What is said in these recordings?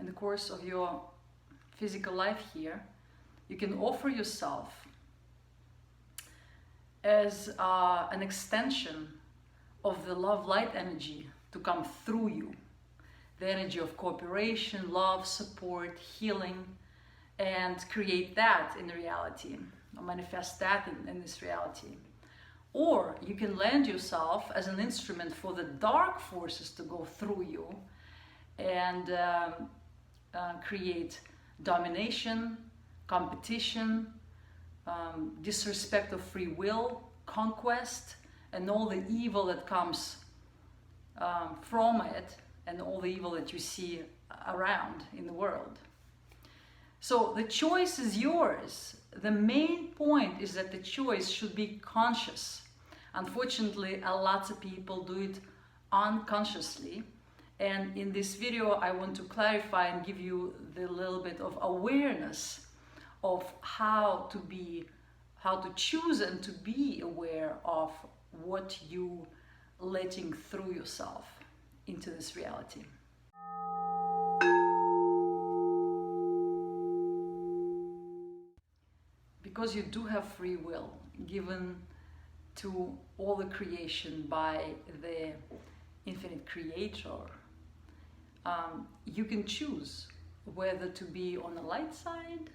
in the course of your physical life here, you can offer yourself as an extension of the love light energy to come through you. The energy of cooperation, love, support, healing, and create that in reality, or manifest that in this reality. Or you can lend yourself as an instrument for the dark forces to go through you and create domination, competition, disrespect of free will, conquest, and all the evil that comes from it, and all the evil that you see around in the world. So the choice is yours. The main point is that the choice should be conscious. Unfortunately, lots of people do it unconsciously. And in this video, I want to clarify and give you the little bit of awareness of how to choose and to be aware of what you letting through yourself into this reality. Because you do have free will given to all the creation by the infinite creator, you can choose whether to be on the light side.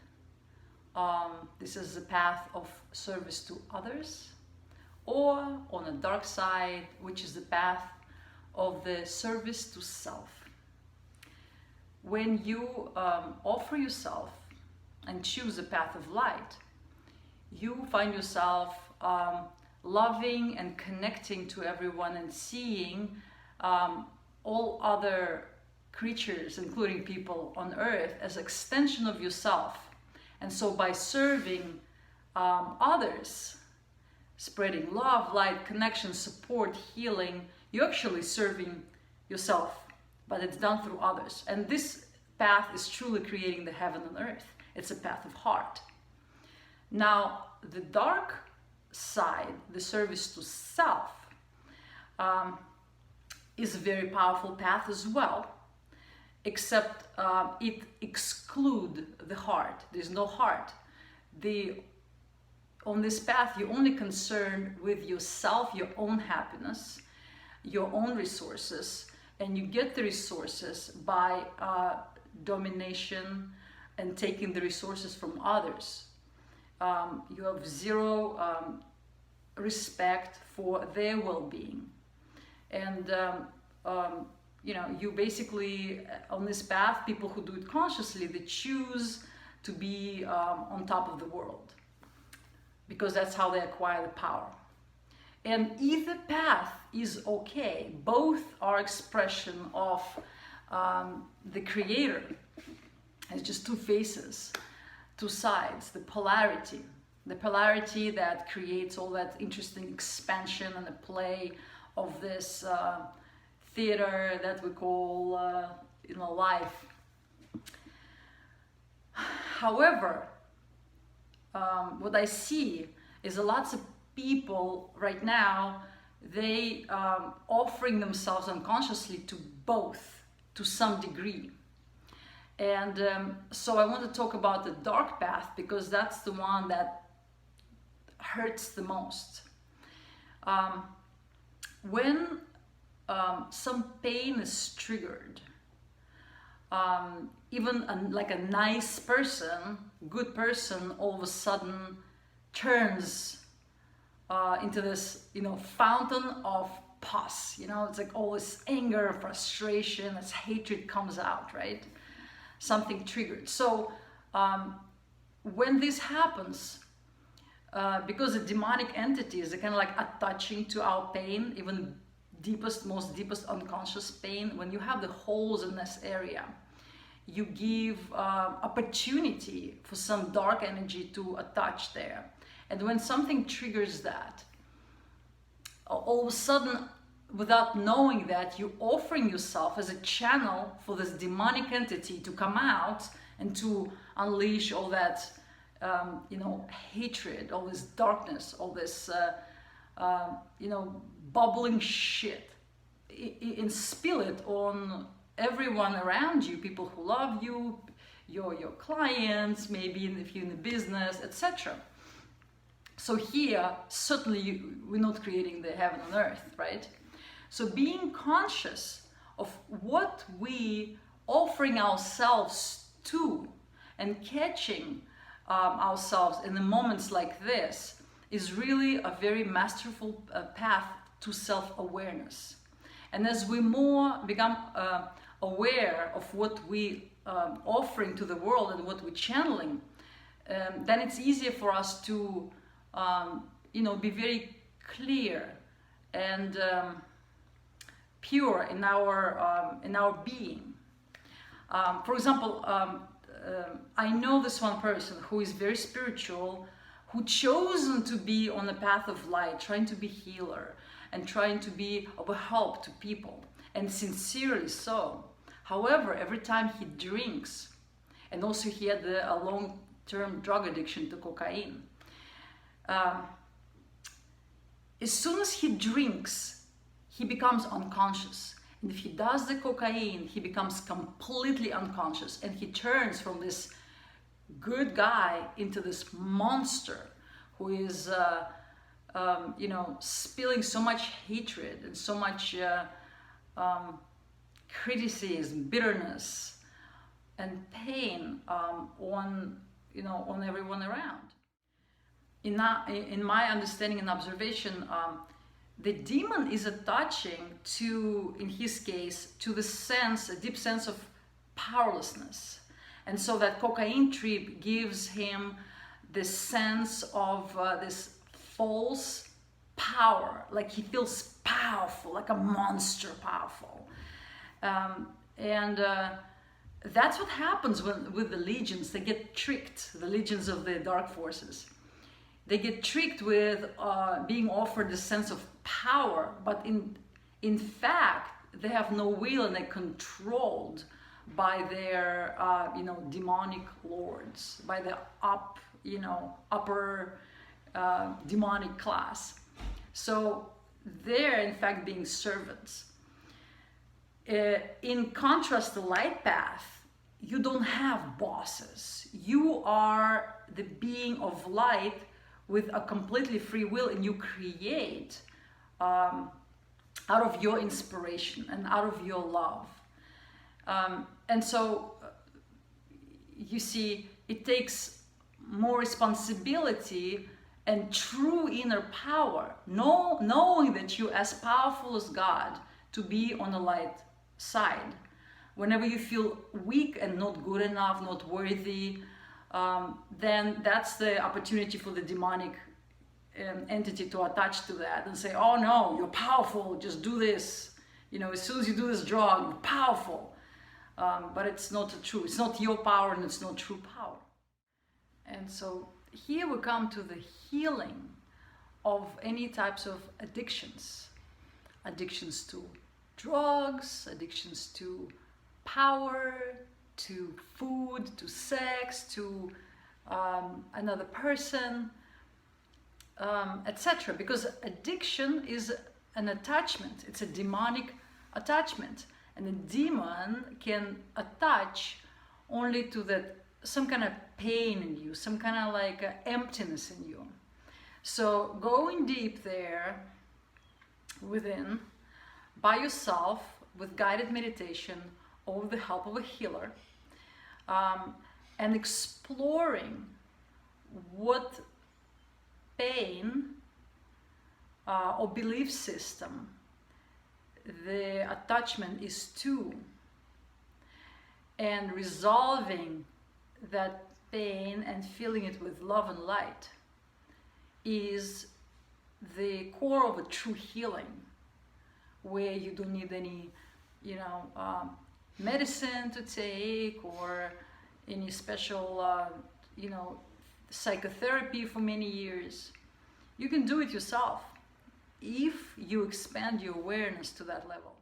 This is the path of service to others, or on the dark side, which is the path of the service to self. When you offer yourself and choose the path of light, you find yourself loving and connecting to everyone and seeing all other creatures, including people on earth, as extension of yourself. And so by serving others, spreading love, light, connection, support, healing, you're actually serving yourself, but it's done through others. And this path is truly creating the heaven on earth. It's a path of heart. Now, the dark side, the service to self, is a very powerful path as well, except it excludes the heart. There's no heart. On this path, you're only concerned with yourself, your own happiness, your own resources, and you get the resources by domination and taking the resources from others. You have zero respect for their well-being, and you basically, on this path, people who do it consciously, they choose to be on top of the world, because that's how they acquire the power. And either path is okay. Both are expression of the creator. It's just two faces, two sides, the polarity that creates all that interesting expansion and the play of this theater that we call life. However, what I see is lots of people right now, they offering themselves unconsciously to both to some degree. And so I want to talk about the dark path, because that's the one that hurts the most. When some pain is triggered, even like a nice person, good person, all of a sudden turns into this, fountain of pus. It's like all this anger, frustration, this hatred comes out, right? Something triggered. So when this happens, because the demonic entities are kind of like attaching to our pain, even most deepest unconscious pain, when you have the holes in this area, you give opportunity for some dark energy to attach there. And when something triggers that, all of a sudden, without knowing that, you're offering yourself as a channel for this demonic entity to come out and to unleash all that hatred, all this darkness, all this bubbling shit, and spill it on everyone around you, people who love you, your clients, maybe if you're in the business, etc. So here, certainly we're not creating the heaven on earth, right? So being conscious of what we offering ourselves to and catching ourselves in the moments like this is really a very masterful path to self-awareness. And as we more become aware of what we offering to the world and what we're channeling, then it's easier for us to be very clear and pure in our being. For example, I know this one person who is very spiritual, who chosen to be on the path of light, trying to be healer and trying to be of a help to people, and sincerely so. However, every time he drinks, and also he had a long-term drug addiction to cocaine, as soon as he drinks, he becomes unconscious. And if he does the cocaine, he becomes completely unconscious, and he turns from this good guy into this monster who is, spilling so much hatred and so much criticism, bitterness, and pain on everyone around. In my understanding and observation, the demon is attaching to, in his case, to the sense, a deep sense of powerlessness. And so that cocaine trip gives him this sense of this false power, like he feels powerful, like a monster powerful. That's what happens with the legions. They get tricked, the legions of the dark forces. They get tricked with being offered this sense of power, but in fact, they have no will and they're controlled by their demonic lords, by the upper demonic class. So they're in fact being servants. In contrast, the light path, you don't have bosses. You are the being of light with a completely free will, and you create out of your inspiration and out of your love. And so you see, it takes more responsibility and true inner power, knowing that you're as powerful as God, to be on the light side. Whenever you feel weak and not good enough, not worthy, then that's the opportunity for the demonic entity to attach to that and say, oh no, you're powerful, just do this. As soon as you do this drug, you're powerful. But it's not true. It's not your power, and it's not true power. And so here we come to the healing of any types of addictions. Addictions to drugs, addictions to power, to food, to sex, to another person, etc. Because addiction is an attachment. It's a demonic attachment. And a demon can attach only to that some kind of pain in you, some kind of like emptiness in you. So going deep there within by yourself with guided meditation or with the help of a healer, and exploring what pain or belief system the attachment is to, and resolving that pain and filling it with love and light is the core of a true healing, where you don't need any medicine to take or any special psychotherapy for many years. You can do it yourself if you expand your awareness to that level.